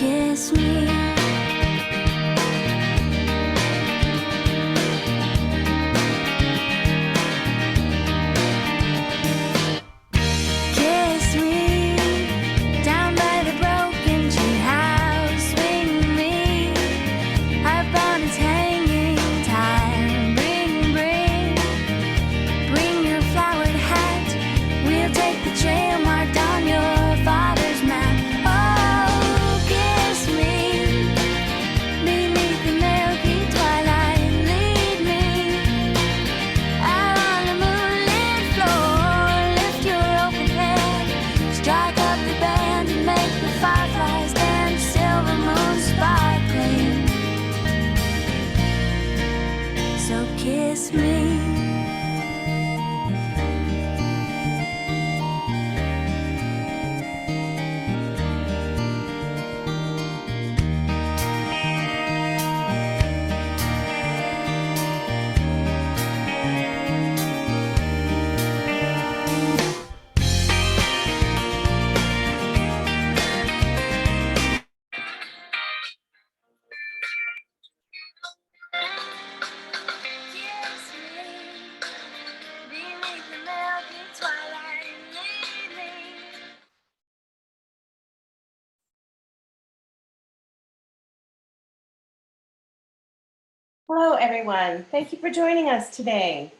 kiss me. Kiss me down by the broken tree house. Swing me, our bond is hanging tight. Bring your flowered hat. We'll take the trail marked on your father's map. Oh, kiss me beneath the milky twilight. Lead me out on the moonlit floor. Lift your open head, strike up the band and make the fireflies dance. Silver moon sparkling. So kiss me. Kiss me beneath the milky twilight. Lead me. Hello, everyone. Thank you for joining us today.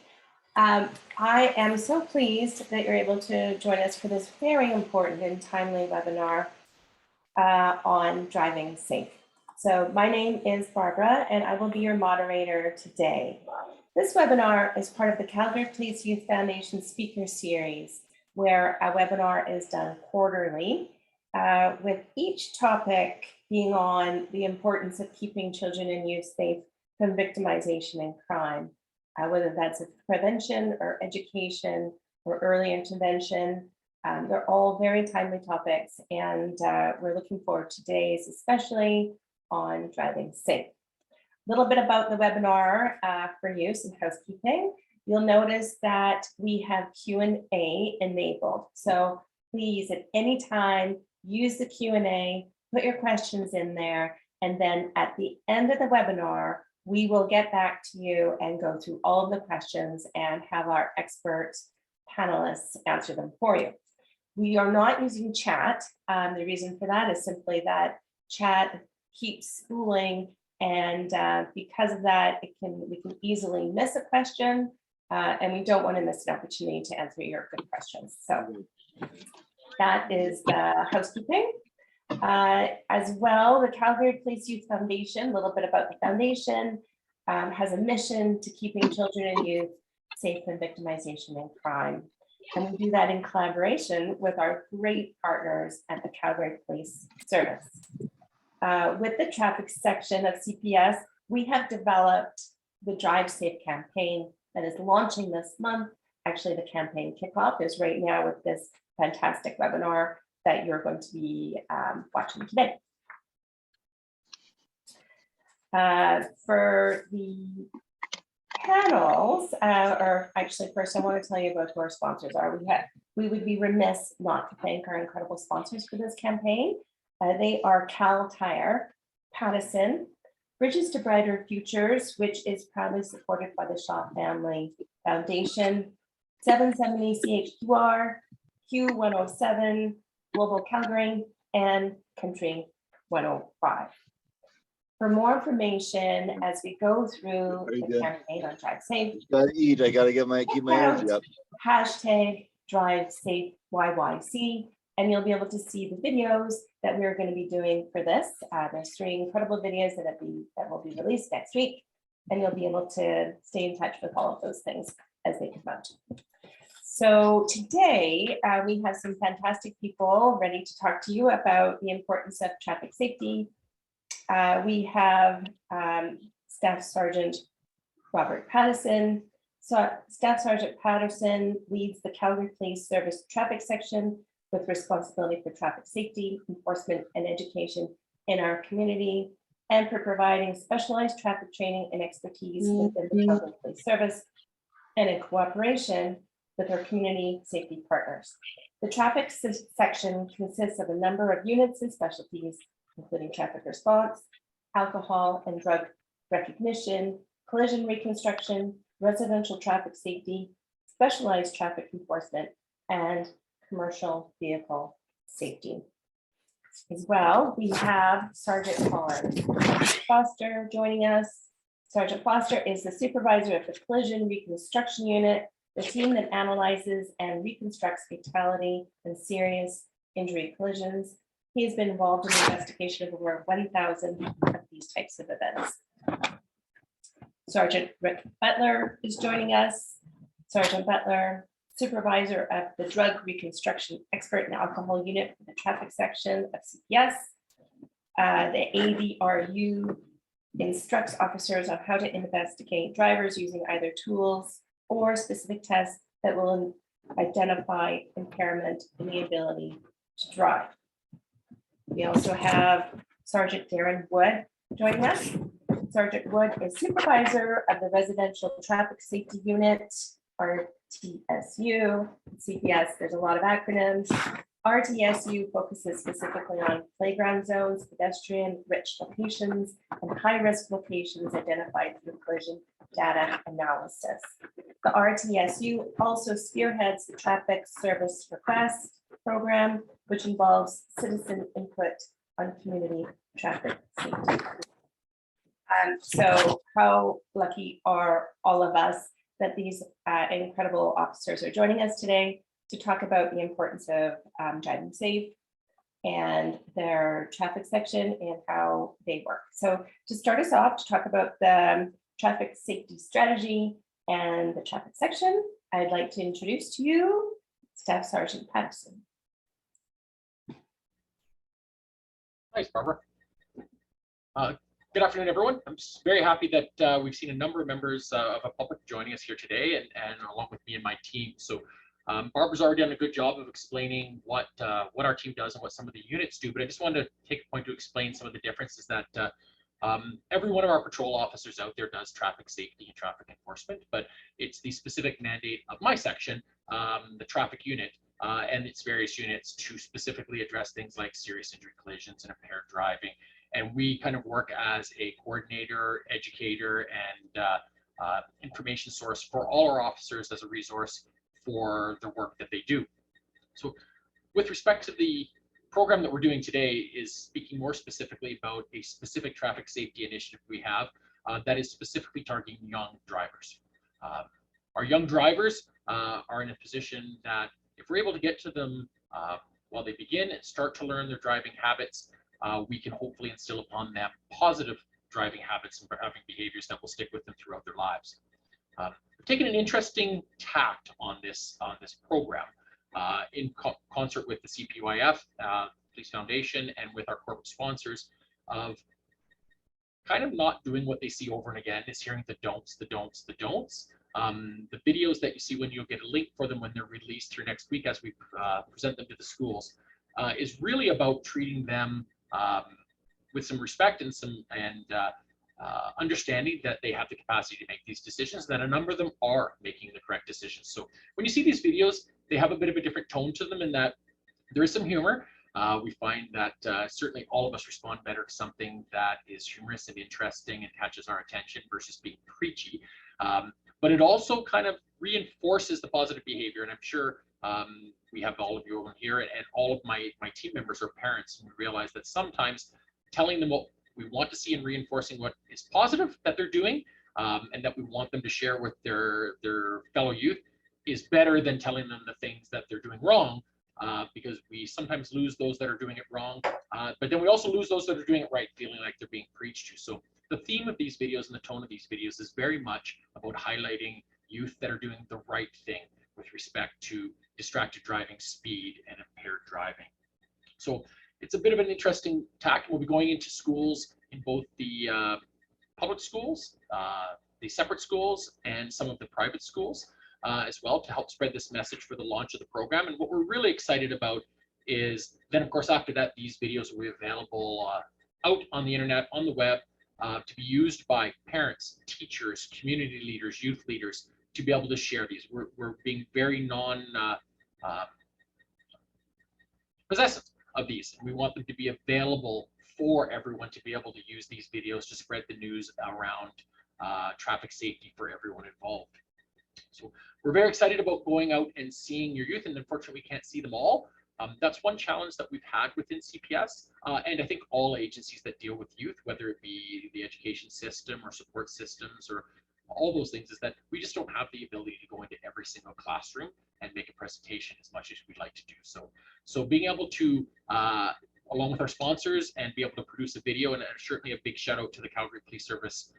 I am so pleased that you're able to join us for this very important and timely webinar on driving safe. So my name is Barbara, and I will be your moderator today. This webinar is part of the Calgary Police Youth Foundation Speaker Series, where a webinar is done quarterly, with each topic being on the importance of keeping children and youth safe from victimization and crime, whether that's prevention or education or early intervention. They're all very timely topics, and we're looking forward to today's, especially on driving safe. A little bit about the webinar for you, some housekeeping. You'll notice that we have Q&A enabled. So please, at any time, use the Q&A, put your questions in there, and then at the end of the webinar, we will get back to you and go through all of the questions and have our expert panelists answer them for you. We are not using chat. The reason for that is simply that chat keeps spooling, and because of that, we can easily miss a question, and we don't want to miss an opportunity to answer your good questions. So that is the housekeeping. As well, the Calgary Police Youth Foundation, a little bit about the foundation, has a mission to keeping children and youth safe from victimization and crime. And we do that in collaboration with our great partners at the Calgary Police Service. With the traffic section of CPS, we have developed the Drive Safe campaign that is launching this month. Actually, the campaign kickoff is right now with this fantastic webinar that you're going to be watching today. For the panels, or actually first I want to tell you about who our sponsors are. We would be remiss not to thank our incredible sponsors for this campaign. They are Cal Tire, Pattison, Bridges to Brighter Futures, which is proudly supported by the Shaw Family Foundation, 770 CHQR, Q107, Global Calgary, and Country 105. For more information, as we go through the campaign on Drive Safe, gotta eat. I gotta keep my energy up. Hashtag Drive Safe YYC, and you'll be able to see the videos that we're going to be doing for this. There's 3 incredible videos that will be released next week, and you'll be able to stay in touch with all of those things as they come out. So today we have some fantastic people ready to talk to you about the importance of traffic safety. We have Staff Sergeant Robert Pattison. So Staff Sergeant Patterson leads the Calgary Police Service traffic section with responsibility for traffic safety, enforcement, and education in our community, and for providing specialized traffic training and expertise within the Calgary Police Service, and in cooperation with our community safety partners. The traffic section consists of a number of units and specialties, including traffic response, alcohol and drug recognition, collision reconstruction, residential traffic safety, specialized traffic enforcement, and commercial vehicle safety. As well, we have Sergeant Foster joining us. Sergeant Foster is the supervisor of the Collision Reconstruction Unit, the team that analyzes and reconstructs fatality and serious injury collisions. He has been involved in the investigation of over 1,000 of these types of events. Sergeant Rick Butler is joining us. Sergeant Butler, supervisor of the Drug Reconstruction Expert and Alcohol Unit for the traffic section of CPS. The AVRU instructs officers on how to investigate drivers using either tools or specific tests that will identify impairment in the ability to drive. We also have Sergeant Darren Wood joining us. Sergeant Wood is supervisor of the Residential Traffic Safety Unit, RTSU. CPS, there's a lot of acronyms. RTSU focuses specifically on playground zones, pedestrian-rich locations, and high-risk locations identified through collision data analysis. The RTSU also spearheads the Traffic Service Request program, which involves citizen input on community traffic safety. So how lucky are all of us that these incredible officers are joining us today to talk about the importance of driving safe and their traffic section and how they work. So to start us off, to talk about the traffic safety strategy and the traffic section, I'd like to introduce to you Staff Sergeant Patterson. Thanks, Barbara. Good afternoon, everyone. I'm just very happy that we've seen a number of members of the public joining us here today, and along with me and my team. So Barbara's already done a good job of explaining what our team does and what some of the units do, but I just wanted to take a point to explain some of the differences that every one of our patrol officers out there does traffic safety and traffic enforcement, but it's the specific mandate of my section, the traffic unit, and its various units to specifically address things like serious injury collisions and impaired driving. And we kind of work as a coordinator, educator, and information source for all our officers as a resource for the work that they do. So with respect to the program that we're doing today is speaking more specifically about a specific traffic safety initiative we have that is specifically targeting young drivers. Our young drivers are in a position that if we're able to get to them while they begin and start to learn their driving habits, we can hopefully instill upon them positive driving habits and driving behaviors that will stick with them throughout their lives. We've taken an interesting tact on this program in concert with the CPYF, Police Foundation, and with our corporate sponsors of kind of not doing what they see over and again, is hearing the don'ts, the don'ts, the don'ts. The videos that you see when you'll get a link for them when they're released through next week as we present them to the schools is really about treating them with some respect and some understanding that they have the capacity to make these decisions, that a number of them are making the correct decisions. So when you see these videos, they have a bit of a different tone to them in that there is some humor. We find that certainly all of us respond better to something that is humorous and interesting and catches our attention versus being preachy. But it also kind of reinforces the positive behavior. And I'm sure we have all of you over here, and all of my team members are parents, and we realize that sometimes telling them what we want to see and reinforcing what is positive that they're doing and that we want them to share with their fellow youth is better than telling them the things that they're doing wrong, because we sometimes lose those that are doing it wrong, but then we also lose those that are doing it right, feeling like they're being preached to. So the theme of these videos and the tone of these videos is very much about highlighting youth that are doing the right thing with respect to distracted driving, speed, and impaired driving. So it's a bit of an interesting tack. We'll be going into schools in both the public schools, the separate schools, and some of the private schools as well, to help spread this message for the launch of the program. And what we're really excited about is then, of course, after that, these videos will be available out on the internet, on the web, to be used by parents, teachers, community leaders, youth leaders, to be able to share these. We're being very possessive of these, and we want them to be available for everyone to be able to use these videos to spread the news around traffic safety for everyone involved. So we're very excited about going out and seeing your youth, and unfortunately we can't see them all. That's one challenge that we've had within CPS, and I think all agencies that deal with youth, whether it be the education system or support systems or all those things, is that we just don't have the ability to go into every single classroom and make a presentation as much as we'd like to do. So being able to, along with our sponsors, and be able to produce a video, and certainly a big shout out to the Calgary Police Service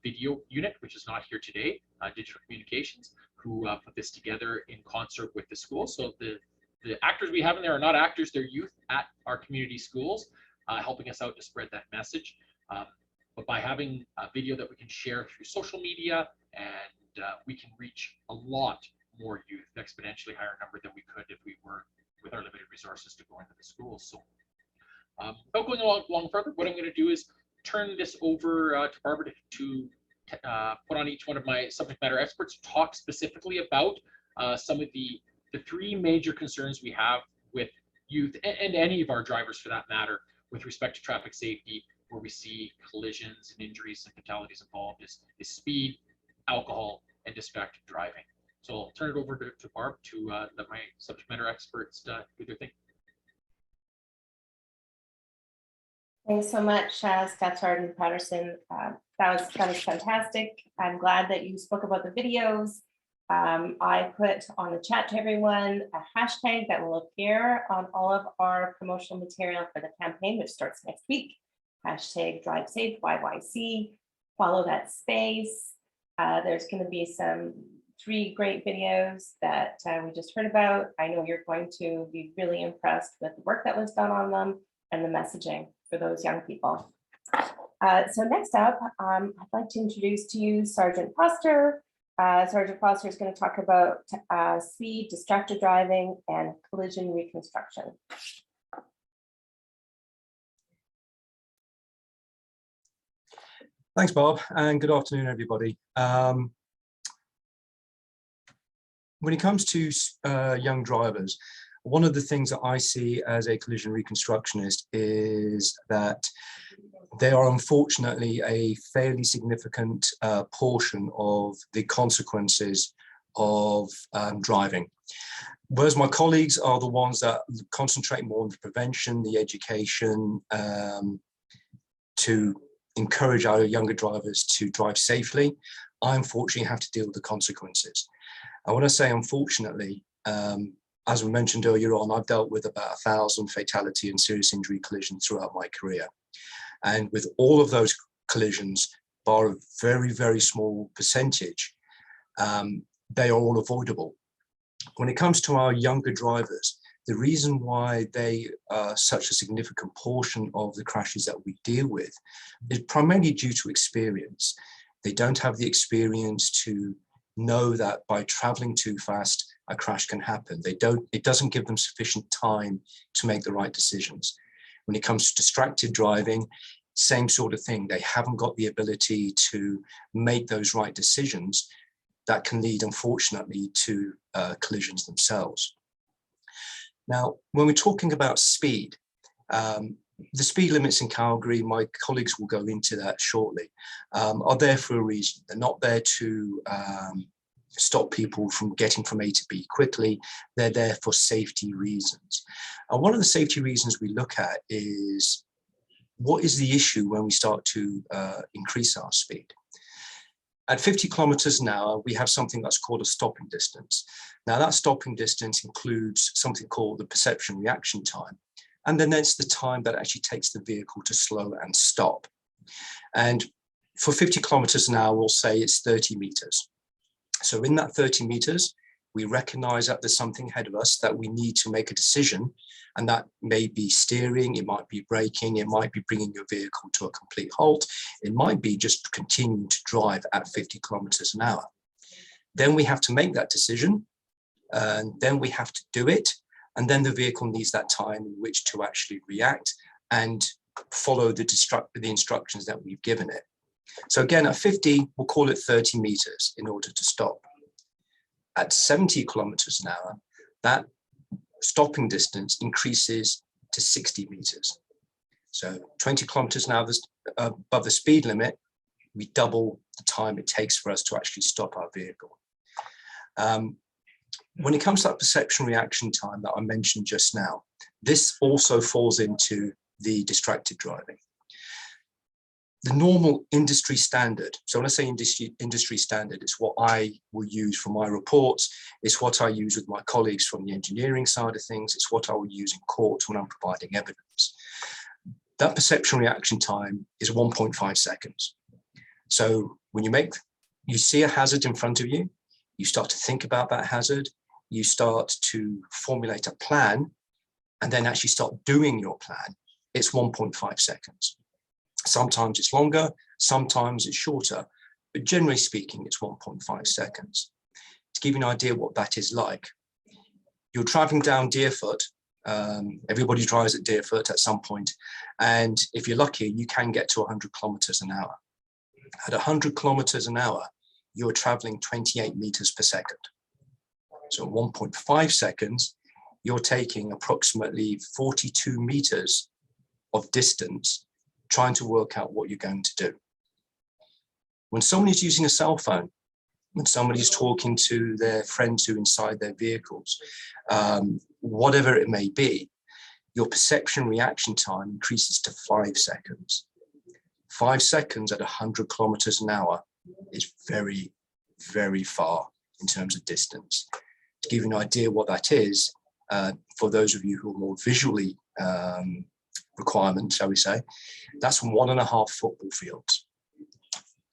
video unit, which is not here today, digital communications, who put this together in concert with the school. So the actors we have in there are not actors, they're youth at our community schools, helping us out to spread that message. But by having a video that we can share through social media, and we can reach a lot more youth, exponentially higher number than we could if we were with our limited resources to go into the schools. So without going along further, what I'm going to do is turn this over to Barbara to put on each one of my subject matter experts to talk specifically about some of the three major concerns we have with youth, and any of our drivers for that matter, with respect to traffic safety, where we see collisions and injuries and fatalities involved, is speed, alcohol, and distracted driving. So I'll turn it over to Barb to let my subject matter experts do their thing. Thanks so much, Staff Sergeant Patterson. That was fantastic. I'm glad that you spoke about the videos. I put on the chat to everyone a hashtag that will appear on all of our promotional material for the campaign, which starts next week. Hashtag Drive Safe YYC. Follow that space. There's going to be some 3 great videos that we just heard about. I know you're going to be really impressed with the work that was done on them and the messaging for those young people. So next up, I'd like to introduce to you Sergeant Foster. Sergeant Foster is going to talk about speed, distracted driving, and collision reconstruction. Thanks, Bob, and good afternoon, everybody. When it comes to young drivers, one of the things that I see as a collision reconstructionist is that they are unfortunately a fairly significant portion of the consequences of driving. Whereas my colleagues are the ones that concentrate more on the prevention, the education, to encourage our younger drivers to drive safely, I unfortunately have to deal with the consequences. And when I say unfortunately, as we mentioned earlier on, I've dealt with about 1,000 fatality and serious injury collisions throughout my career. And with all of those collisions, bar a very, very small percentage, they are all avoidable. When it comes to our younger drivers, the reason why they are such a significant portion of the crashes that we deal with is primarily due to experience. They don't have the experience to know that by traveling too fast, a crash can happen. It doesn't give them sufficient time to make the right decisions. When it comes to distracted driving, same sort of thing. They haven't got the ability to make those right decisions that can lead, unfortunately, to collisions themselves. Now, when we're talking about speed, the speed limits in Calgary, my colleagues will go into that shortly, are there for a reason. They're not there to stop people from getting from A to B quickly. They're there for safety reasons. And one of the safety reasons we look at is, what is the issue when we start to increase our speed? At 50 kilometers an hour, we have something that's called a stopping distance. Now that stopping distance includes something called the perception reaction time. And then there's the time that actually takes the vehicle to slow and stop. And for 50 kilometers an hour, we'll say it's 30 meters. So in that 30 meters, we recognize that there's something ahead of us that we need to make a decision. And that may be steering, it might be braking, it might be bringing your vehicle to a complete halt. It might be just continuing to drive at 50 kilometers an hour. Then we have to make that decision, and then we have to do it. And then the vehicle needs that time in which to actually react and follow the instructions that we've given it. So again, at 50, we'll call it 30 meters in order to stop. At 70 kilometers an hour, that stopping distance increases to 60 meters. So 20 kilometers an hour above the speed limit, we double the time it takes for us to actually stop our vehicle. When it comes to that perception reaction time that I mentioned just now, this also falls into the distracted driving. The normal industry standard, so when I say industry standard, it's what I will use for my reports, it's what I use with my colleagues from the engineering side of things, it's what I will use in court when I'm providing evidence. That perception reaction time is 1.5 seconds. So when you see a hazard in front of you, you start to think about that hazard, you start to formulate a plan, and then actually start doing your plan, it's 1.5 seconds. Sometimes it's longer, sometimes it's shorter, but generally speaking, it's 1.5 seconds. To give you an idea what that is like, you're driving down Deerfoot, everybody drives at Deerfoot at some point, and if you're lucky, you can get to 100 kilometers an hour. At 100 kilometers an hour, you're traveling 28 meters per second. So 1.5 seconds, you're taking approximately 42 meters of distance trying to work out what you're going to do. When somebody's using a cell phone, when somebody's talking to their friends who are inside their vehicles, whatever it may be, your perception reaction time increases to 5 seconds. 5 seconds at 100 kilometers an hour is very, very far in terms of distance. To give you an idea what that is, for those of you who are more visually requirement, shall we say, that's 1.5 football fields.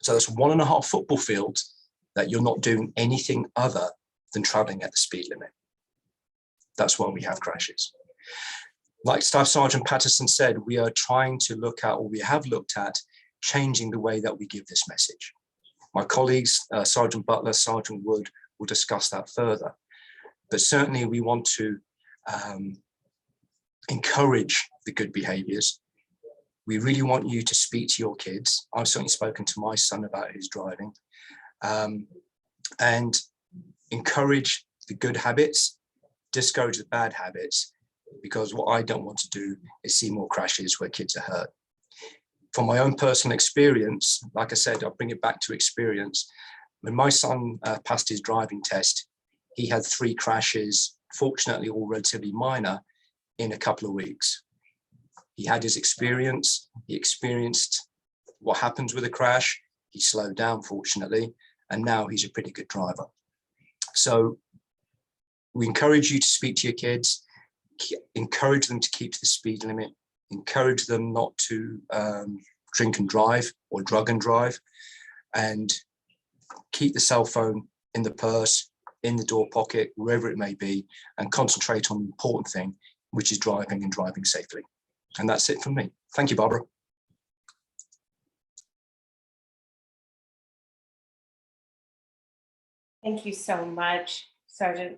So that's 1.5 football fields that you're not doing anything other than traveling at the speed limit. That's why we have crashes. Like Staff Sergeant Patterson said, we are trying to look at, or we have looked at, changing the way that we give this message. My colleagues, Sergeant Butler, Sergeant Wood, will discuss that further. But certainly we want to encourage the good behaviors. We really want you to speak to your kids. I've certainly spoken to my son about his driving, and encourage the good habits, discourage the bad habits, because what I don't want to do is see more crashes where kids are hurt. From my own personal experience, like I said, I'll bring it back to experience. When my son passed his driving test, he had 3 crashes, fortunately all relatively minor, in a couple of weeks. He had his experience, he experienced what happens with a crash, he slowed down fortunately, and now he's a pretty good driver. So we encourage you to speak to your kids, encourage them to keep to the speed limit, encourage them not to drink and drive or drug and drive, and keep the cell phone in the purse, in the door pocket, wherever it may be, and concentrate on the important thing, which is driving and driving safely. And that's it from me. Thank you, Barbara. Thank you so much, Sergeant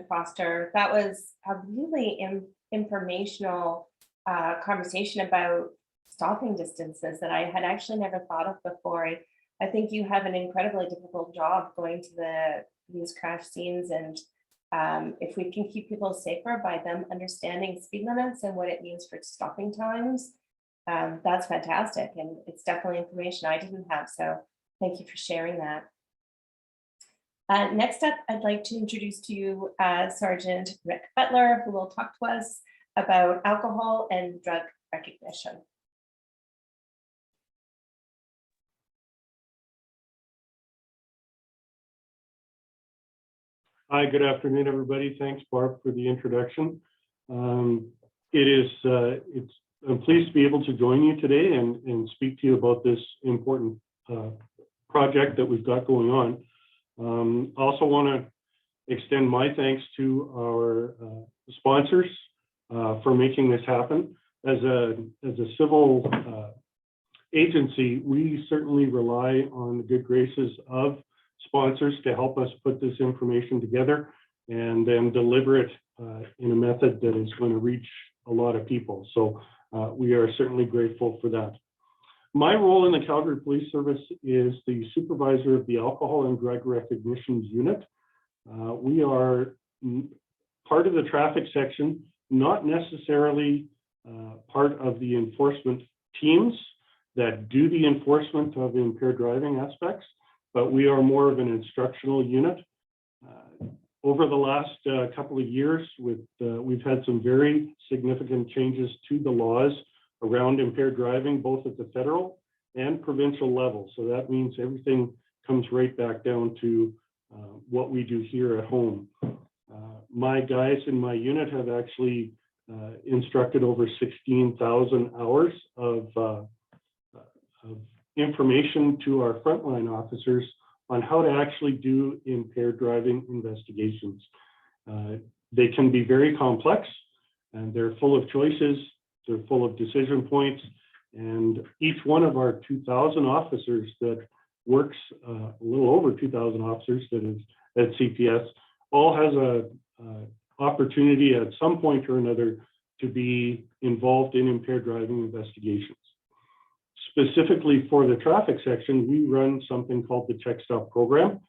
Foster. That was a really informational conversation about stopping distances that I had actually never thought of before. I think you have an incredibly difficult job going to these crash scenes, and if we can keep people safer by them understanding speed limits and what it means for stopping times, that's fantastic. And it's definitely information I didn't have. So thank you for sharing that. Next up, I'd like to introduce to you Sergeant Rick Butler, who will talk to us about alcohol and drug recognition. Hi, good afternoon, everybody. Thanks, Barb, for the introduction. I'm pleased to be able to join you today and speak to you about this important project that we've got going on. I also want to extend my thanks to our sponsors for making this happen. As a civil agency, we certainly rely on the good graces of sponsors to help us put this information together and then deliver it in a method that is going to reach a lot of people. So we are certainly grateful for that. My role in the Calgary Police Service is the supervisor of the Alcohol and Drug Recognition Unit. We are part of the traffic section, not necessarily part of the enforcement teams that do the enforcement of impaired driving aspects, but we are more of an instructional unit. Over the last couple of years, we've had some very significant changes to the laws around impaired driving, both at the federal and provincial level. So that means everything comes right back down to what we do here at home. My guys in my unit have actually instructed over 16,000 hours of information to our frontline officers on how to actually do impaired driving investigations. They can be very complex, and they're full of choices, they're full of decision points, and each one of our 2,000 officers that works, a little over 2,000 officers that is at CPS, all has a opportunity at some point or another to be involved in impaired driving investigations. Specifically for the traffic section, we run something called the Check Stop program.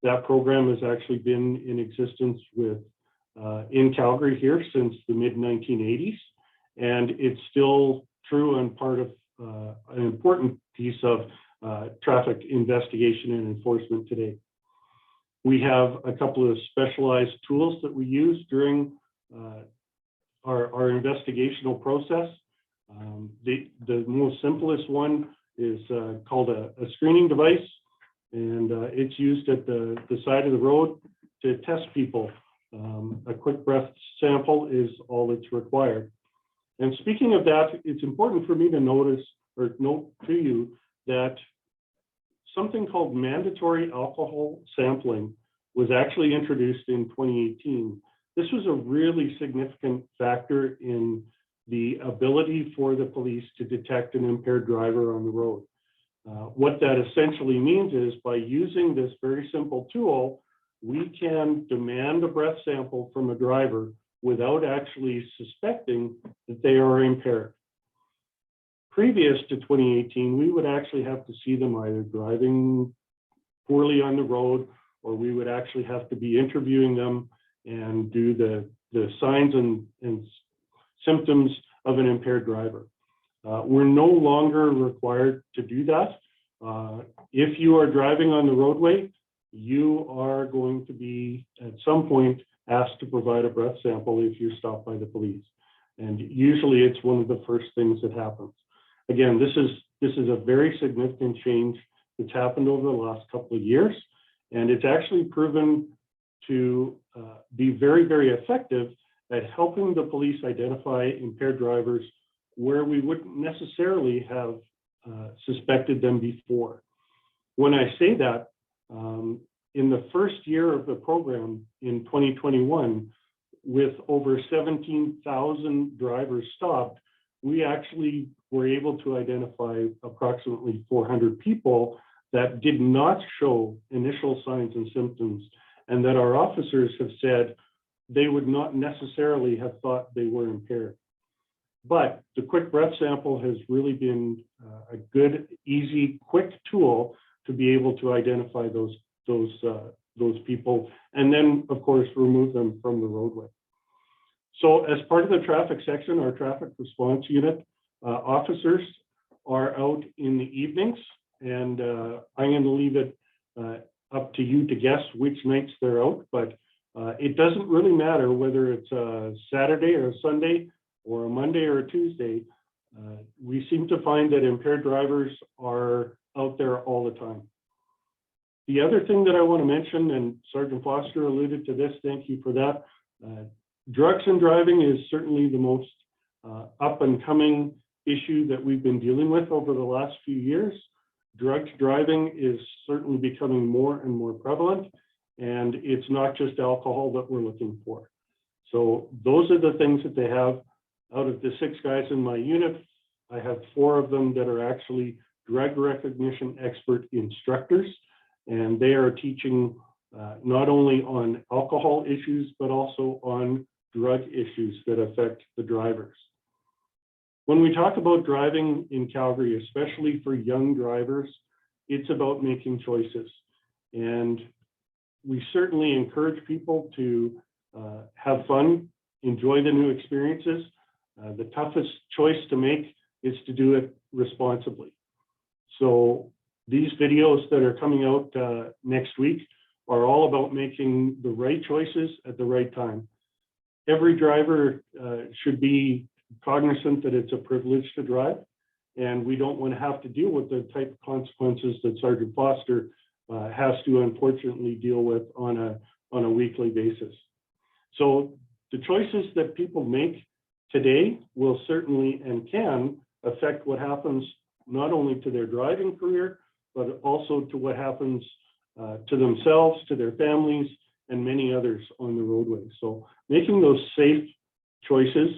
That program has actually been in existence in Calgary here since the mid-1980s, and it's still true and part of an important piece of traffic investigation and enforcement today. We have a couple of specialized tools that we use during our investigational process. The most simplest one is called a screening device, and it's used at the side of the road to test people. A quick breath sample is all that's required. And speaking of that, it's important for me to note to you that something called mandatory alcohol sampling was actually introduced in 2018. This was a really significant factor in the ability for the police to detect an impaired driver on the road. What that essentially means is by using this very simple tool, we can demand a breath sample from a driver without actually suspecting that they are impaired. Previous to 2018, we would actually have to see them either driving poorly on the road, or we would actually have to be interviewing them and do the signs and symptoms of an impaired driver. We're no longer required to do that. If you are driving on the roadway, you are going to be at some point asked to provide a breath sample if you're stopped by the police. And usually it's one of the first things that happens. Again, this is a very significant change that's happened over the last couple of years, and it's actually proven to be very, very effective at helping the police identify impaired drivers where we wouldn't necessarily have suspected them before. When I say that, in the first year of the program in 2021, with over 17,000 drivers stopped, we actually were able to identify approximately 400 people that did not show initial signs and symptoms, and that our officers have said they would not necessarily have thought they were impaired. But the quick breath sample has really been a good, easy, quick tool to be able to identify those people, and then of course remove them from the roadway. So as part of the traffic section, our traffic response unit officers are out in the evenings, and I'm going to leave it up to you to guess which nights they're out, but it doesn't really matter whether it's a Saturday or a Sunday or a Monday or a Tuesday. We seem to find that impaired drivers are out there all the time. The other thing that I want to mention, and Sergeant Foster alluded to this, thank you for that. Drugs and driving is certainly the most up and coming issue that we've been dealing with over the last few years. Drug driving is certainly becoming more and more prevalent, and it's not just alcohol that we're looking for. So those are the things that they have. Out of the 6 guys in my unit, I have 4 of them that are actually drug recognition expert instructors, and they are teaching not only on alcohol issues, but also on drug issues that affect the drivers. When we talk about driving in Calgary, especially for young drivers, it's about making choices. And we certainly encourage people to have fun, enjoy the new experiences, The toughest choice to make is to do it responsibly. So these videos that are coming out next week are all about making the right choices at the right time. Every driver should be cognizant that it's a privilege to drive, and we don't want to have to deal with the type of consequences that Sergeant Foster has to unfortunately deal with on a weekly basis. So the choices that people make today will certainly and can affect what happens not only to their driving career, but also to what happens to themselves, to their families, and many others on the roadway. So making those safe choices,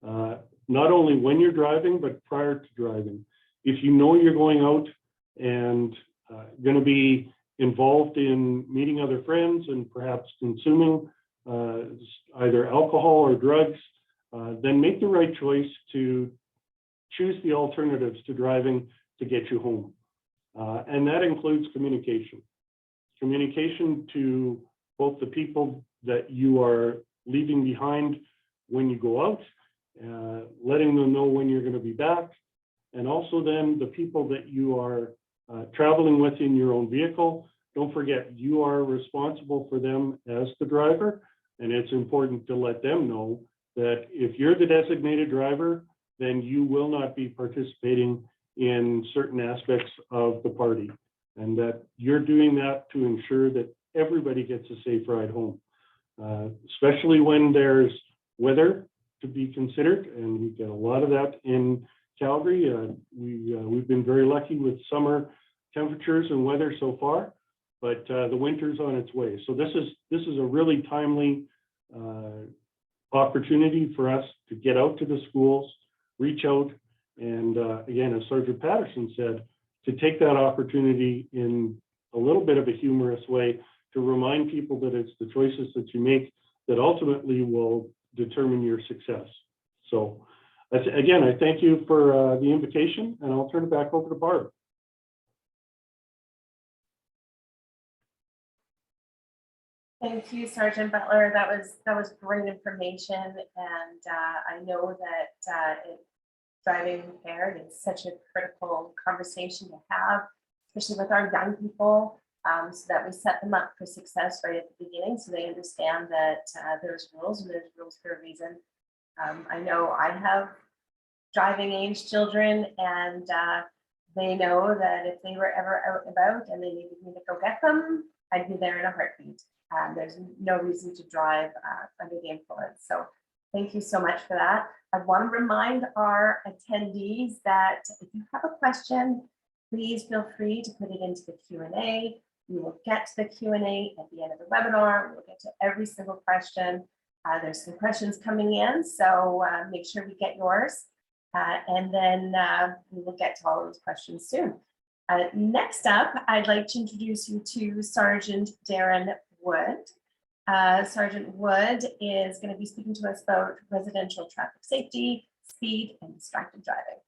not only when you're driving, but prior to driving. If you know you're going out and going to be involved in meeting other friends and perhaps consuming either alcohol or drugs, then make the right choice to choose the alternatives to driving to get you home. And that includes communication. Communication to both the people that you are leaving behind when you go out, letting them know when you're going to be back, and also then the people that you are traveling with in your own vehicle. Don't forget, you are responsible for them as the driver, and it's important to let them know that if you're the designated driver, then you will not be participating in certain aspects of the party, and that you're doing that to ensure that everybody gets a safe ride home, especially when there's weather to be considered, and we get a lot of that in Calgary. We've been very lucky with summer temperatures and weather so far, but the winter's on its way. So this is a really timely opportunity for us to get out to the schools, reach out, and again, as Sergeant Patterson said, to take that opportunity in a little bit of a humorous way to remind people that it's the choices that you make that ultimately will determine your success. So again, I thank you for the invitation, and I'll turn it back over to Barb. Thank you, Sergeant Butler. That was great information, and I know that driving impaired is such a critical conversation to have, especially with our young people, so that we set them up for success right at the beginning, so they understand that there's rules and there's rules for a reason. I know I have driving age children, and they know that if they were ever out and about and they needed me to go get them, I'd be there in a heartbeat. There's no reason to drive under the influence. So thank you so much for that. I want to remind our attendees that if you have a question, please feel free to put it into the Q&A. We will get to the Q&A at the end of the webinar. We'll get to every single question. There's some questions coming in, so make sure we get yours. And then we will get to all of those questions soon. Next up, I'd like to introduce you to Sergeant Darren Wood. Sergeant Wood is going to be speaking to us about residential traffic safety, speed, and distracted driving.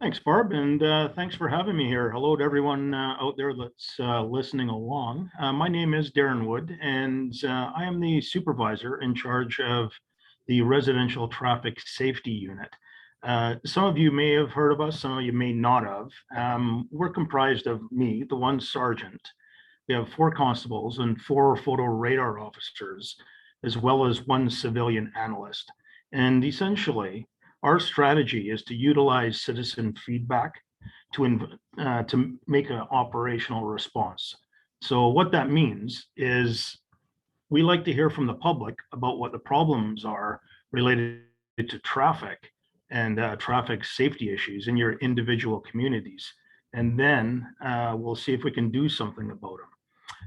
Thanks, Barb, and thanks for having me here. Hello to everyone out there that's listening along. My name is Darren Wood, and I am the supervisor in charge of the Residential Traffic Safety Unit. Some of you may have heard of us, some of you may not have. We're comprised of me, the one sergeant. We have 4 constables and 4 photo radar officers, as well as 1 civilian analyst. And essentially, our strategy is to utilize citizen feedback to make an operational response. So what that means is we like to hear from the public about what the problems are related to traffic and traffic safety issues in your individual communities. And then we'll see if we can do something about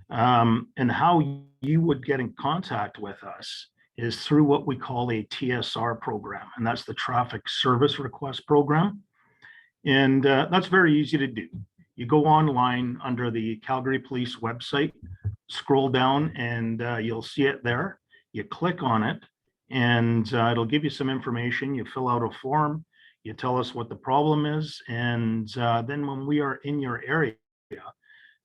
them. And how you would get in contact with us is through what we call a TSR program, and that's the Traffic Service Request Program. And that's very easy to do. You go online under the Calgary Police website, scroll down, and you'll see it there. You click on it, and it'll give you some information. You fill out a form, you tell us what the problem is, and then when we are in your area,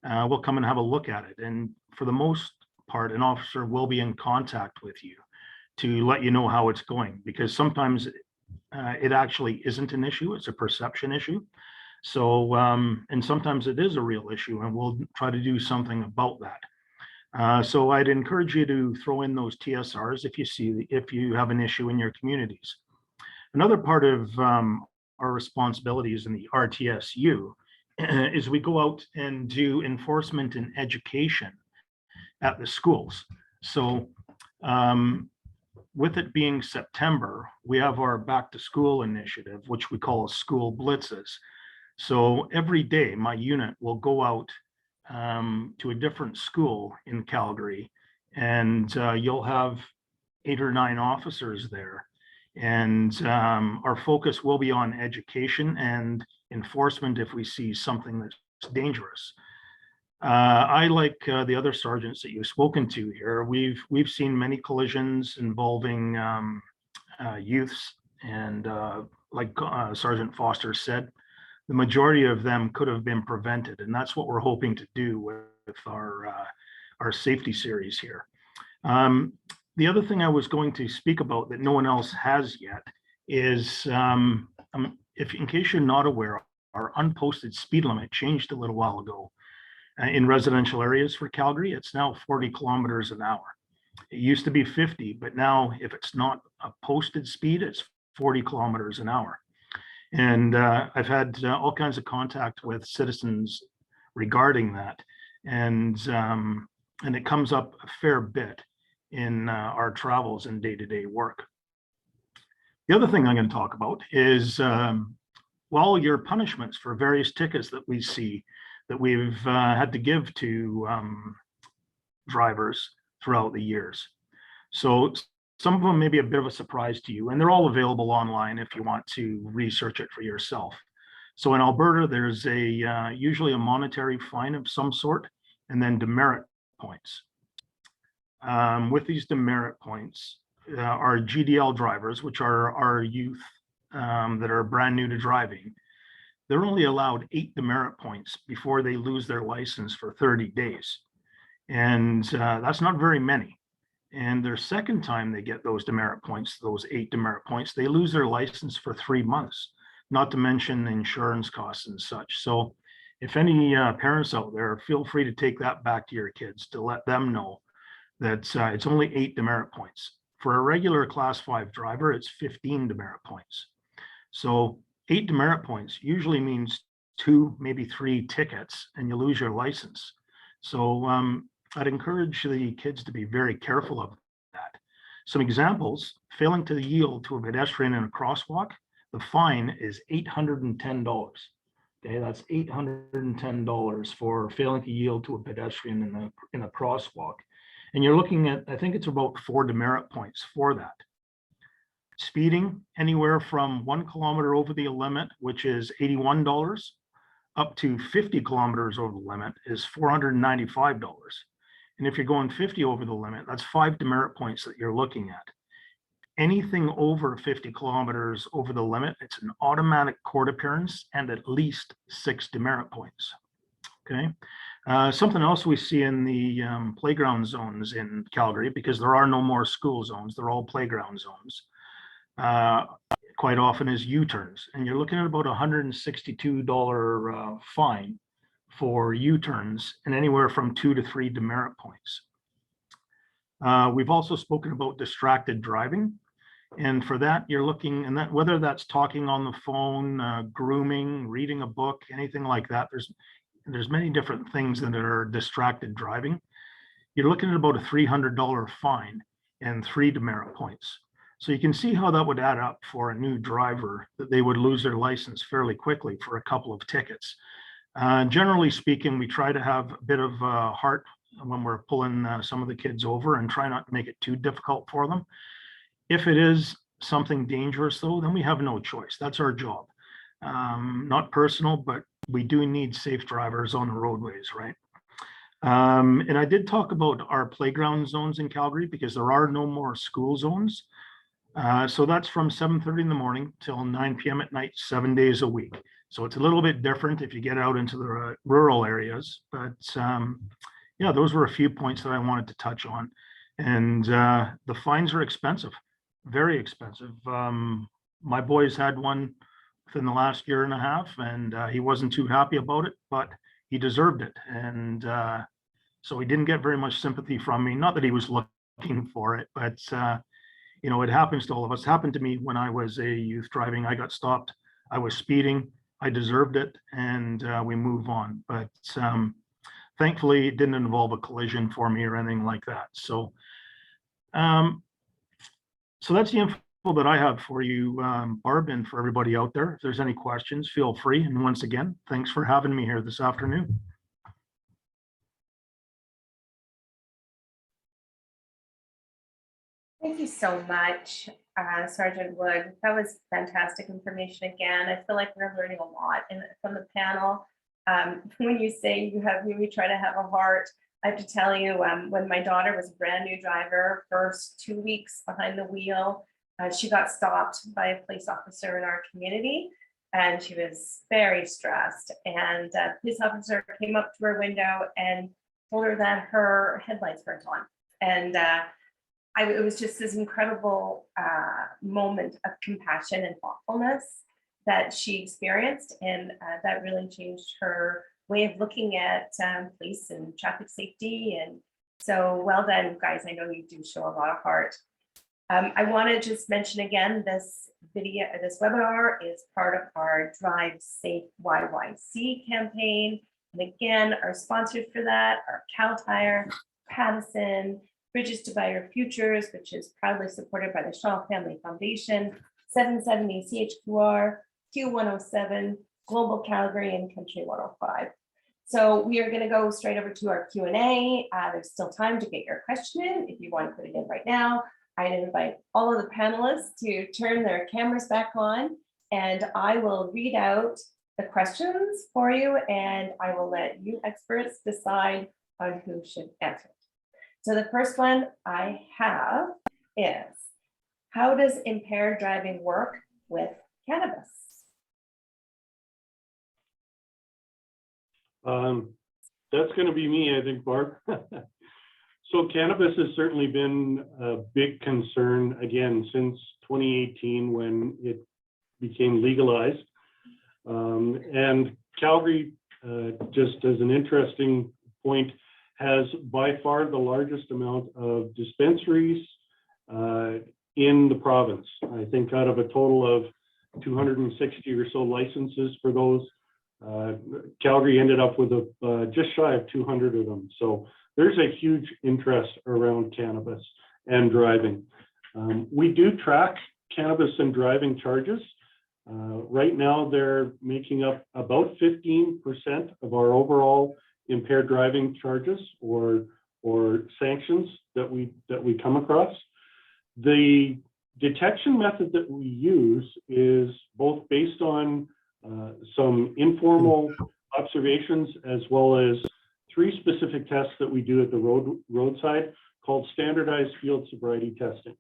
we'll come and have a look at it. And for the most part, an officer will be in contact with you to let you know how it's going, because sometimes it actually isn't an issue, it's a perception issue. So, and sometimes it is a real issue, and we'll try to do something about that. So I'd encourage you to throw in those TSRs if you have an issue in your communities. Another part of our responsibilities in the RTSU is we go out and do enforcement and education at the schools. So with it being September, we have our back to school initiative, which we call school blitzes. So every day my unit will go out to a different school in Calgary, and you'll have 8 or 9 officers there. And our focus will be on education and enforcement if we see something that's dangerous. I, like the other sergeants that you've spoken to here, we've seen many collisions involving youths, and like Sergeant Foster said, the majority of them could have been prevented, and that's what we're hoping to do with our safety series here. The other thing I was going to speak about that no one else has yet is, if in case you're not aware, our unposted speed limit changed a little while ago in residential areas for Calgary. It's now 40 kilometers an hour. It used to be 50, but now if it's not a posted speed, it's 40 kilometers an hour. And I've had all kinds of contact with citizens regarding that, and it comes up a fair bit in our travels and day-to-day work. The other thing I'm going to talk about is well, your punishments for various tickets that we see that we've had to give to drivers throughout the years. So some of them may be a bit of a surprise to you, and they're all available online if you want to research it for yourself. So in Alberta, there's usually a monetary fine of some sort, and then demerit points. With these demerit points, our GDL drivers, which are our youth that are brand new to driving, they're only allowed 8 demerit points before they lose their license for 30 days. And that's not very many. And their second time they get those demerit points, those 8 demerit points, they lose their license for 3 months, not to mention insurance costs and such. So if any parents out there, feel free to take that back to your kids to let them know that it's only 8 demerit points. For a regular class 5 driver, it's 15 demerit points. So 8 demerit points usually means 2, maybe 3 tickets, and you lose your license. So I'd encourage the kids to be very careful of that. Some examples: failing to yield to a pedestrian in a crosswalk, the fine is $810. Okay, that's $810 for failing to yield to a pedestrian in a crosswalk. And you're looking at, I think it's about 4 demerit points for that. Speeding anywhere from 1 kilometer over the limit, which is $81, up to 50 kilometers over the limit is $495. And if you're going 50 over the limit, that's 5 demerit points that you're looking at. Anything over 50 kilometers over the limit, it's an automatic court appearance and at least 6 demerit points. Okay. Something else we see in the playground zones in Calgary, because there are no more school zones, they're all playground zones, quite often is U-turns. And you're looking at about $162 fine for U-turns, and anywhere from 2 to 3 demerit points. We've also spoken about distracted driving. And for that, you're looking, and that whether that's talking on the phone, grooming, reading a book, anything like that, there's many different things that are distracted driving. You're looking at about a $300 fine and 3 demerit points. So you can see how that would add up for a new driver, that they would lose their license fairly quickly for a couple of tickets. Generally speaking, we try to have a bit of heart when we're pulling some of the kids over and try not to make it too difficult for them. If it is something dangerous though, then we have no choice. That's our job. Not personal, but we do need safe drivers on the roadways, right? And I did talk about our playground zones in Calgary because there are no more school zones. So that's from 7:30 in the morning till 9 p.m. at night, 7 days a week. So it's a little bit different if you get out into the rural areas, but yeah, those were a few points that I wanted to touch on. And the fines are expensive, very expensive. My boys had one within the last year and a half, and he wasn't too happy about it, but he deserved it. And so he didn't get very much sympathy from me. Not that he was looking for it, but it happens to all of us. It happened to me when I was a youth driving. I got stopped. I was speeding. I deserved it, and we move on. But thankfully, it didn't involve a collision for me or anything like that. So, so that's the info that I have for you, Barb, and for everybody out there. If there's any questions, feel free. And once again, thanks for having me here this afternoon. Thank you so much, Sergeant Wood. That was fantastic information again. I feel like we're learning a lot from the panel. When you say you really try to have a heart, I have to tell you, when my daughter was a brand new driver, first 2 weeks behind the wheel, she got stopped by a police officer in our community, and she was very stressed. And the police officer came up to her window and told her that her headlights weren't on. And it was just this incredible moment of compassion and thoughtfulness that she experienced, and that really changed her way of looking at police and traffic safety. And so, well done, guys. I know you do show a lot of heart. I want to just mention again, this webinar is part of our Drive Safe YYC campaign. And again, our sponsors for that are Cal Tire, Pattison, Bridges to Better Futures, which is proudly supported by the Shaw Family Foundation, 770 CHQR, Q107, Global Calgary, and Country 105. So we are going to go straight over to our Q&A. There's still time to get your question in if you want to put it in right now. I'd invite all of the panelists to turn their cameras back on, and I will read out the questions for you, and I will let you experts decide on who should answer it. So the first one I have is, how does impaired driving work with cannabis? That's going to be me, I think, Barb. So cannabis has certainly been a big concern, again, since 2018 when it became legalized. And Calgary, just as an interesting point, has by far the largest amount of dispensaries in the province. I think out of a total of 260 or so licenses for those, Calgary ended up with just shy of 200 of them. So there's a huge interest around cannabis and driving. We do track cannabis and driving charges. Right now, they're making up about 15% of our overall impaired driving charges or sanctions that we come across. The detection method that we use is both based on some informal observations as well as 3 specific tests that we do at the roadside called standardized field sobriety testing.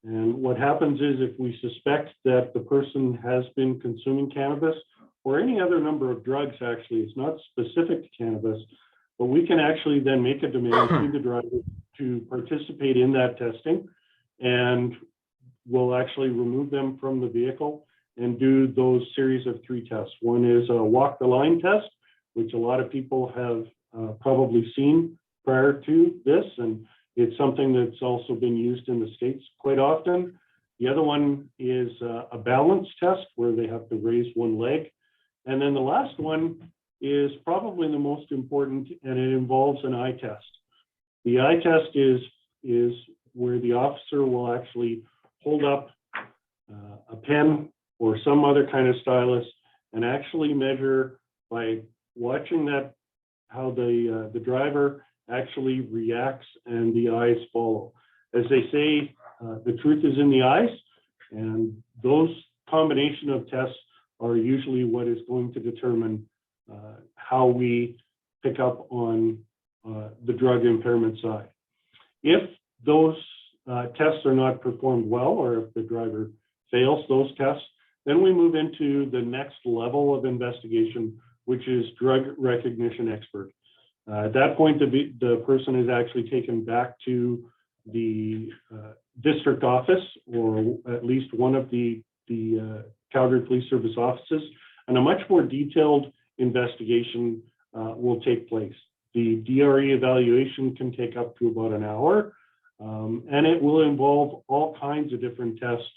And what happens is, if we suspect that the person has been consuming cannabis or any other number of drugs, actually, it's not specific to cannabis, but we can actually then make a demand to the driver to participate in that testing, and we'll actually remove them from the vehicle and do those series of 3 tests. One is a walk the line test, which a lot of people have probably seen prior to this, and it's something that's also been used in the States quite often. The other one is a balance test where they have to raise one leg. And then the last one is probably the most important, and it involves an eye test. The eye test is where the officer will actually hold up a pen or some other kind of stylus and actually measure by watching that, how the driver actually reacts and the eyes follow. As they say, the truth is in the eyes, and those combination of tests are usually what is going to determine how we pick up on the drug impairment side. If those tests are not performed well, or if the driver fails those tests, then we move into the next level of investigation, which is drug recognition expert. At that point, the person is actually taken back to the district office, or at least one of the Calgary Police Service offices, and a much more detailed investigation will take place. The DRE evaluation can take up to about an hour, and it will involve all kinds of different tests.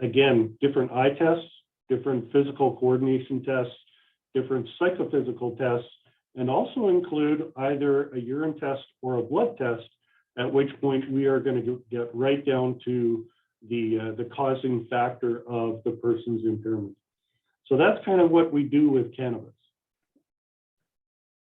Again, different eye tests, different physical coordination tests, different psychophysical tests, and also include either a urine test or a blood test, at which point we are going to get right down to the causing factor of the person's impairment. So that's kind of what we do with cannabis.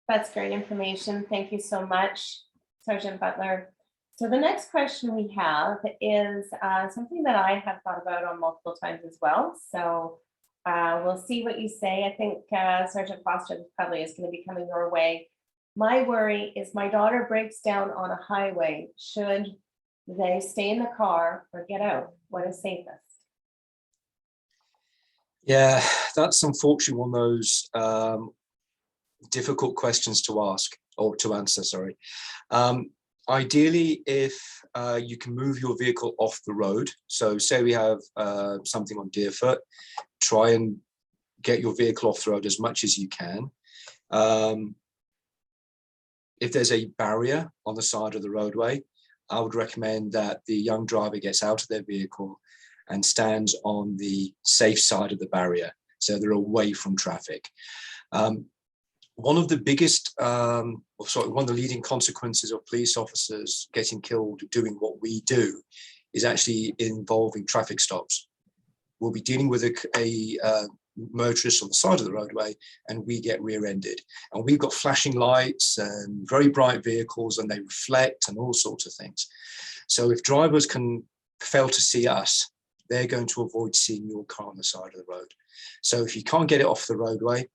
That's great information. Thank you so much, Sergeant Butler. So the next question we have is something that I have thought about on multiple times as well. So we'll see what you say. I think Sergeant Foster probably is going to be coming your way. My worry is my daughter breaks down on a highway. Should they stay in the car or get out? What is safest? Yeah, that's unfortunately one of those difficult questions to ask or to answer, sorry. Ideally, if you can move your vehicle off the road, so say we have something on Deerfoot, try and get your vehicle off the road as much as you can. If there's a barrier on the side of the roadway, I would recommend that the young driver gets out of their vehicle and stands on the safe side of the barrier, so they're away from traffic. One of the biggest, one of the leading consequences of police officers getting killed doing what we do is actually involving traffic stops. We'll be dealing with a motorist on the side of the roadway and we get rear-ended. And we've got flashing lights and very bright vehicles and they reflect and all sorts of things. So if drivers can fail to see us, they're going to avoid seeing your car on the side of the road. So if you can't get it off the roadway,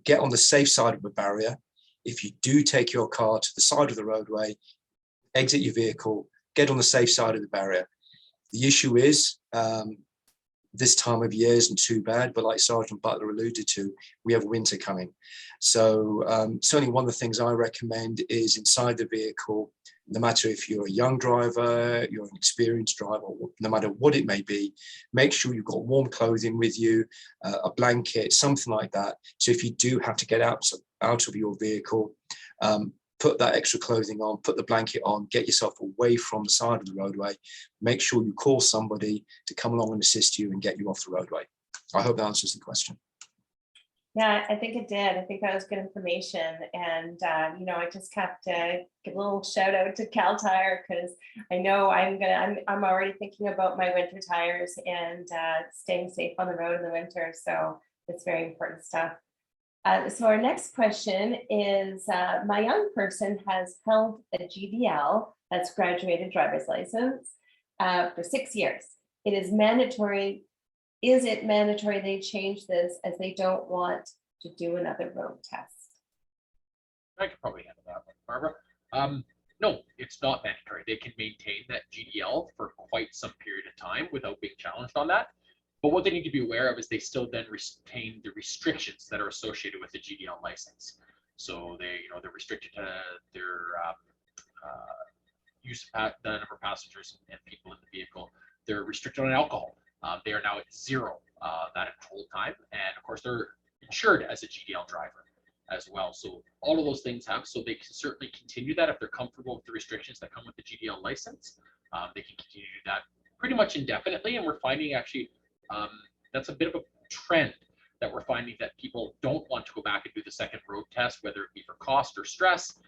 get on the safe side of a barrier. If you do take your car to the side of the roadway, exit your vehicle, get on the safe side of the barrier. The issue is this time of year isn't too bad, but like Sergeant Butler alluded to, we have winter coming. So certainly one of the things I recommend is inside the vehicle, no matter if you're a young driver, you're an experienced driver, no matter what it may be, make sure you've got warm clothing with you, a blanket, something like that. So if you do have to get out of your vehicle, put that extra clothing on, put the blanket on, get yourself away from the side of the roadway. Make sure you call somebody to come along and assist you and get you off the roadway. I hope that answers the question. Yeah, I think it did. I think that was good information. And, I just have to give a little shout out to Cal Tire because I know I'm already thinking about my winter tires and staying safe on the road in the winter. So it's very important stuff. So our next question is, my young person has held a GDL, that's graduated driver's license, for 6 years. It is mandatory. Is it mandatory they change this as they don't want to do another road test? I could probably handle that one, Barbara. No, it's not mandatory. They can maintain that GDL for quite some period of time without being challenged on that. But what they need to be aware of is they still then retain the restrictions that are associated with the GDL license. So they're restricted to their use of the number of passengers and people in the vehicle. They're restricted on alcohol. They are now at 0 that whole time, and of course they're insured as a GDL driver as well. So all of those things have, so they can certainly continue that if they're comfortable with the restrictions that come with the GDL license. They can continue to do that pretty much indefinitely, and we're finding actually that's a bit of a trend that we're finding, that people don't want to go back and do the second road test, whether it be for cost or stress,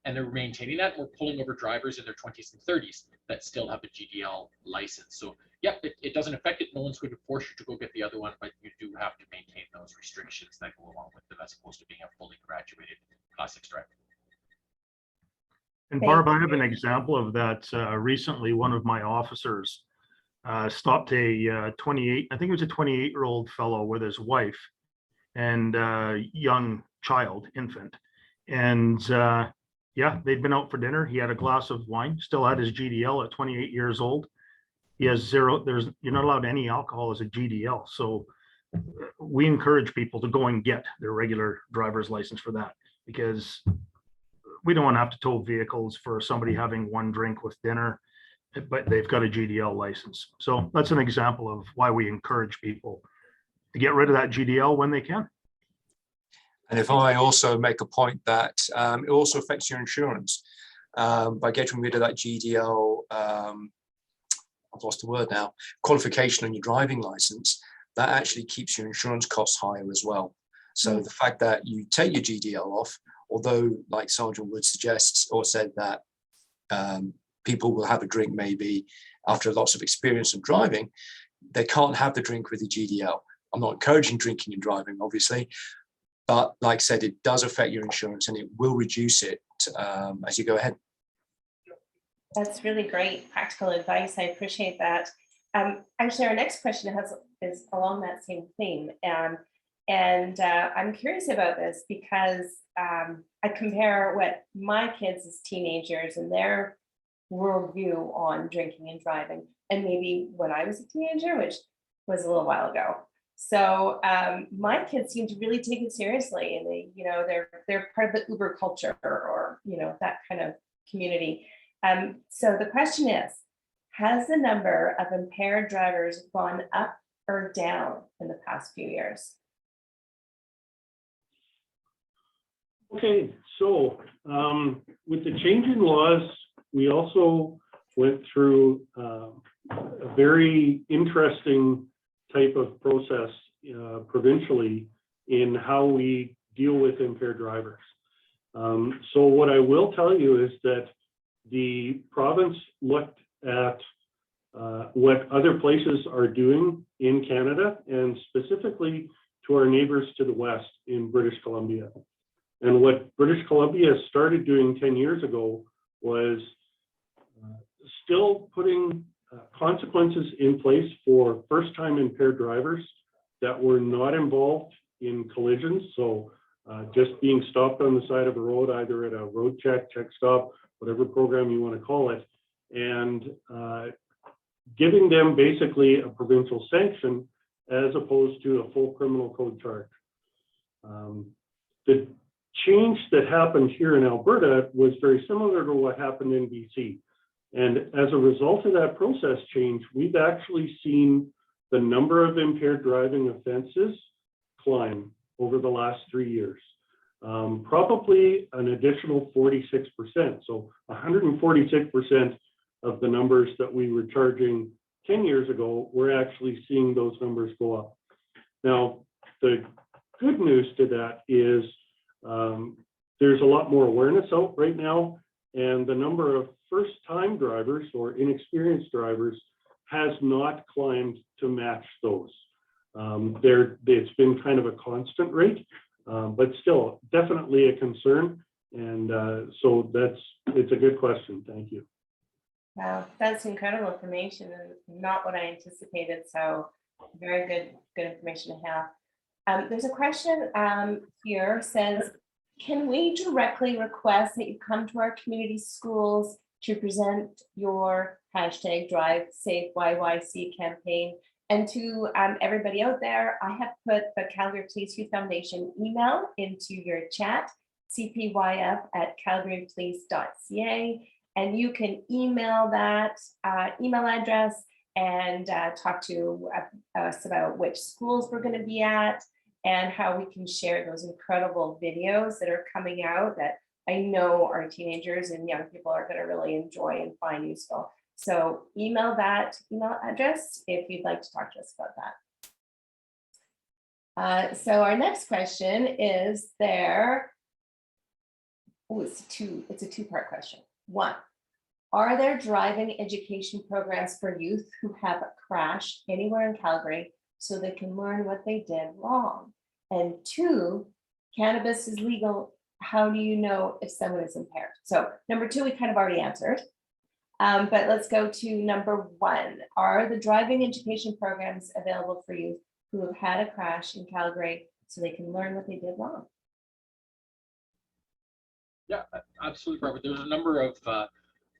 and they're maintaining that. We're pulling over drivers in their 20s and 30s that still have a GDL license. So yeah, it doesn't affect it. No one's going to force you to go get the other one, but you do have to maintain those restrictions that go along with them as opposed to being a fully graduated Class 6 driver. And Barb, I have an example of that. Recently, one of my officers stopped a 28-year-old fellow with his wife and young child, infant. And yeah, they'd been out for dinner. He had a glass of wine, still had his GDL at 28 years old. He has 0, you're not allowed any alcohol as a GDL. So we encourage people to go and get their regular driver's license for that. because we don't want to have to tow vehicles for somebody having one drink with dinner, but they've got a GDL license. So that's an example of why we encourage people to get rid of that GDL when they can. And if I also make a point that it also affects your insurance by getting rid of that GDL, I've lost the word now, qualification on your driving license, that actually keeps your insurance costs higher as well. So the fact that you take your GDL off, although like Sergeant Wood suggests or said that people will have a drink maybe after lots of experience of driving, they can't have the drink with the GDL. I'm not encouraging drinking and driving, obviously, but like I said, it does affect your insurance and it will reduce it as you go ahead. That's really great practical advice. I appreciate that. Actually, our next question is along that same theme. And I'm curious about this because I compare what my kids as teenagers and their worldview on drinking and driving, and maybe when I was a teenager, which was a little while ago. So my kids seem to really take it seriously, and they, they're part of the Uber culture, or that kind of community. So the question is, has the number of impaired drivers gone up or down in the past few years? Okay, so with the change in laws, we also went through a very interesting type of process provincially in how we deal with impaired drivers. So what I will tell you is that the province looked at what other places are doing in Canada, and specifically to our neighbors to the west in British Columbia. And what British Columbia started doing 10 years ago was still putting consequences in place for first-time impaired drivers that were not involved in collisions. So just being stopped on the side of a road, either at a road check stop, whatever program you want to call it, and giving them basically a provincial sanction as opposed to a full criminal code charge. The change that happened here in Alberta was very similar to what happened in BC. And as a result of that process change, we've actually seen the number of impaired driving offenses climb over the last 3 years. Probably an additional 46%. So 146% of the numbers that we were charging 10 years ago, we're actually seeing those numbers go up. Now, the good news to that is there's a lot more awareness out right now, and the number of first-time drivers or inexperienced drivers has not climbed to match those. It's been kind of a constant rate, but still definitely a concern. And so it's a good question. Thank you. Wow, that's incredible information and not what I anticipated. So very good information to have. There's a question here says, can we directly request that you come to our community schools to present your hashtag Drive Safe YYC campaign? And to everybody out there, I have put the Calgary Police Youth Foundation email into your chat, cpyf@calgarypolice.ca, and you can email that email address and talk to us about which schools we're going to be at and how we can share those incredible videos that are coming out that I know our teenagers and young people are going to really enjoy and find useful. So email that email address if you'd like to talk to us about that. So our next question is it's a two-part question. One, are there driving education programs for youth who have crashed anywhere in Calgary so they can learn what they did wrong? And two, cannabis is legal. How do you know if someone is impaired? So number two, we kind of already answered. But let's go to number one. Are the driving education programs available for youth who have had a crash in Calgary so they can learn what they did wrong? Yeah, absolutely, Robert. There's a number of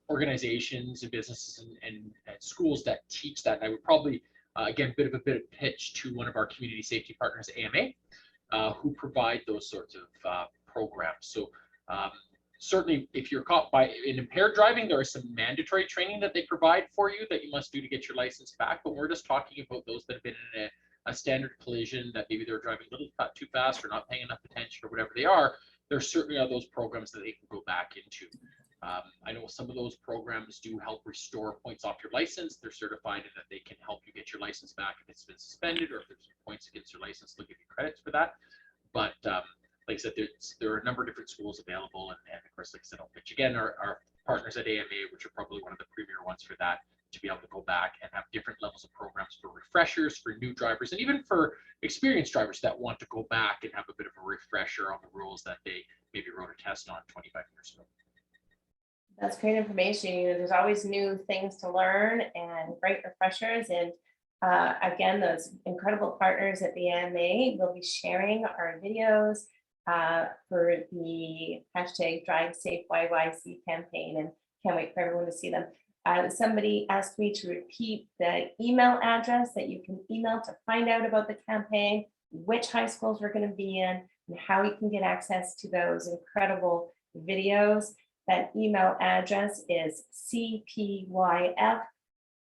organizations and businesses and schools that teach that. And I would probably, again, a bit of pitch to one of our community safety partners, AMA, who provide those sorts of programs. So certainly if you're caught by in impaired driving, there is some mandatory training that they provide for you that you must do to get your license back. But we're just talking about those that have been in a standard collision, that maybe they're driving a little too fast or not paying enough attention or whatever they are. There certainly are those programs that they can go back into. I know some of those programs do help restore points off your license. They're certified in that they can help you get your license back if it's been suspended, or if there's points against your license, they'll give you credits for that. But like I said, there are a number of different schools available, and of course, like I said, which again are our partners at AMA, which are probably one of the premier ones for that, to be able to go back and have different levels of programs for refreshers, for new drivers, and even for experienced drivers that want to go back and have a bit of a refresher on the rules that they maybe wrote a test on 25 years ago. That's great information. You know, there's always new things to learn and great refreshers. And again, those incredible partners at the AMA will be sharing our videos for the hashtag Drive Safe YYC campaign, and can't wait for everyone to see them. Somebody asked me to repeat the email address that you can email to find out about the campaign, which high schools we're going to be in, and how you can get access to those incredible videos. That email address is CPYF,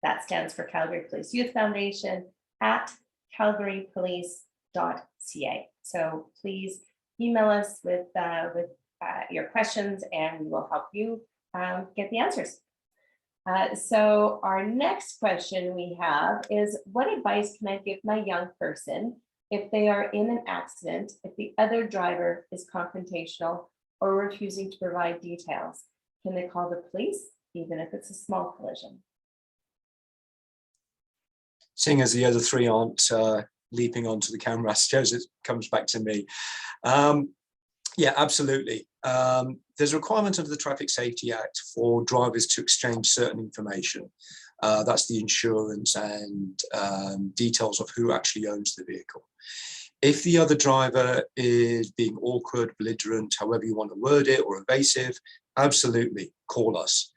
that stands for Calgary Police Youth Foundation, at calgarypolice.ca. So please email us with your questions, and we will help you get the answers. So our next question we have is, what advice can I give my young person if they are in an accident, if the other driver is confrontational or refusing to provide details? Can they call the police, even if it's a small collision? Seeing as the other three aren't leaping onto the camera, I suppose it comes back to me. Yeah, absolutely. There's a requirement under the Traffic Safety Act for drivers to exchange certain information. That's the insurance and details of who actually owns the vehicle. If the other driver is being awkward, belligerent, however you want to word it, or evasive, absolutely call us.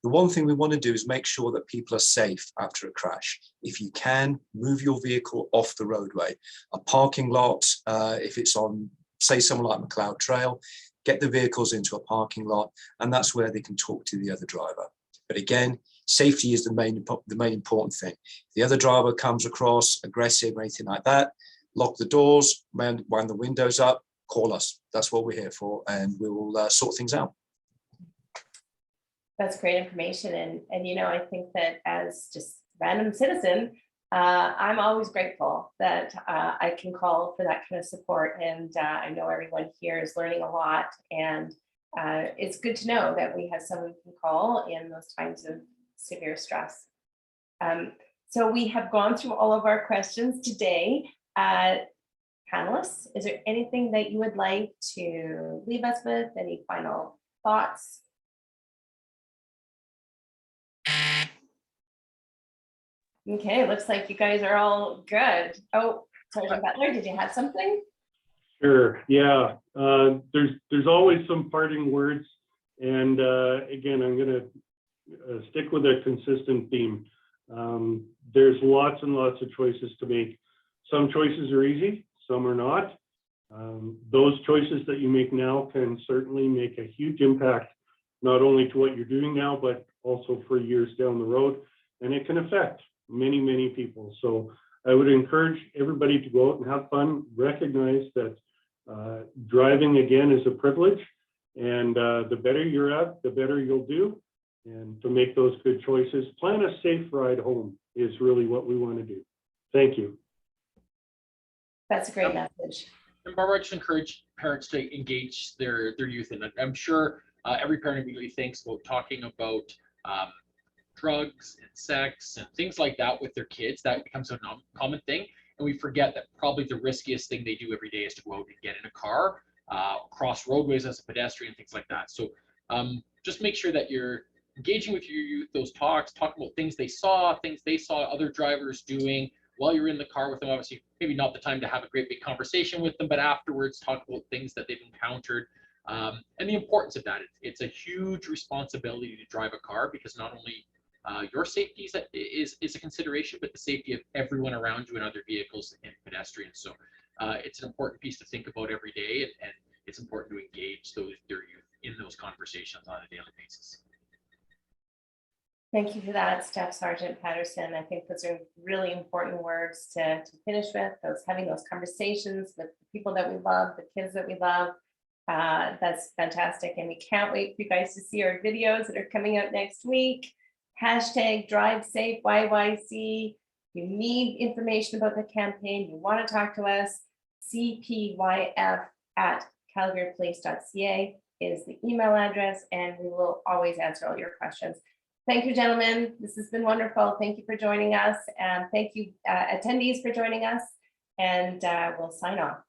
The one thing we want to do is make sure that people are safe after a crash. If you can, move your vehicle off the roadway. A parking lot, if it's on, say, somewhere like McLeod Trail, get the vehicles into a parking lot, and that's where they can talk to the other driver. But again, safety is the main important thing. If the other driver comes across aggressive or anything like that, lock the doors, wind the windows up, call us. That's what we're here for, and we will sort things out. That's great information. And you know, I think that as just a random citizen, I'm always grateful that I can call for that kind of support. And I know everyone here is learning a lot, and it's good to know that we have someone we can call in those times of severe stress. So we have gone through all of our questions today. Panelists, is there anything that you would like to leave us with? Any final thoughts? Okay, it looks like you guys are all good. Oh, Sergeant Butler, did you have something? Sure, yeah. There's always some parting words. And again, I'm going to stick with a consistent theme. There's lots and lots of choices to make. Some choices are easy, some are not. Those choices that you make now can certainly make a huge impact, not only to what you're doing now, but also for years down the road. And it can affect many, many people. So I would encourage everybody to go out and have fun, recognize that driving again is a privilege, and the better you're at, the better you'll do. And to make those good choices, plan a safe ride home is really what we want to do. Thank you. That's a great message. And Barbara, I just encourage parents to engage their youth in it. I'm sure every parent immediately thinks about talking about drugs and sex and things like that with their kids. That becomes a common thing, and we forget that probably the riskiest thing they do every day is to go out and get in a car, cross roadways as a pedestrian, things like that. So just make sure that you're engaging with your youth, those talk about things they saw other drivers doing while you're in the car with them. Obviously, maybe not the time to have a great big conversation with them, but afterwards talk about things that they've encountered, and the importance of that. It's a huge responsibility to drive a car, because not only your safety is a consideration, but the safety of everyone around you and other vehicles and pedestrians. So it's an important piece to think about every day, and it's important to engage their youth in those conversations on a daily basis. Thank you for that, Staff Sergeant Patterson. I think those are really important words to finish with, having those conversations with the people that we love, the kids that we love. That's fantastic. And we can't wait for you guys to see our videos that are coming out next week. Hashtag Drive Safe YYC. You need information about the campaign, you want to talk to us, cpyf@calgarypolice.ca is the email address, and we will always answer all your questions. Thank you, gentlemen. This has been wonderful. Thank you for joining us. And thank you, attendees, for joining us. And we'll sign off.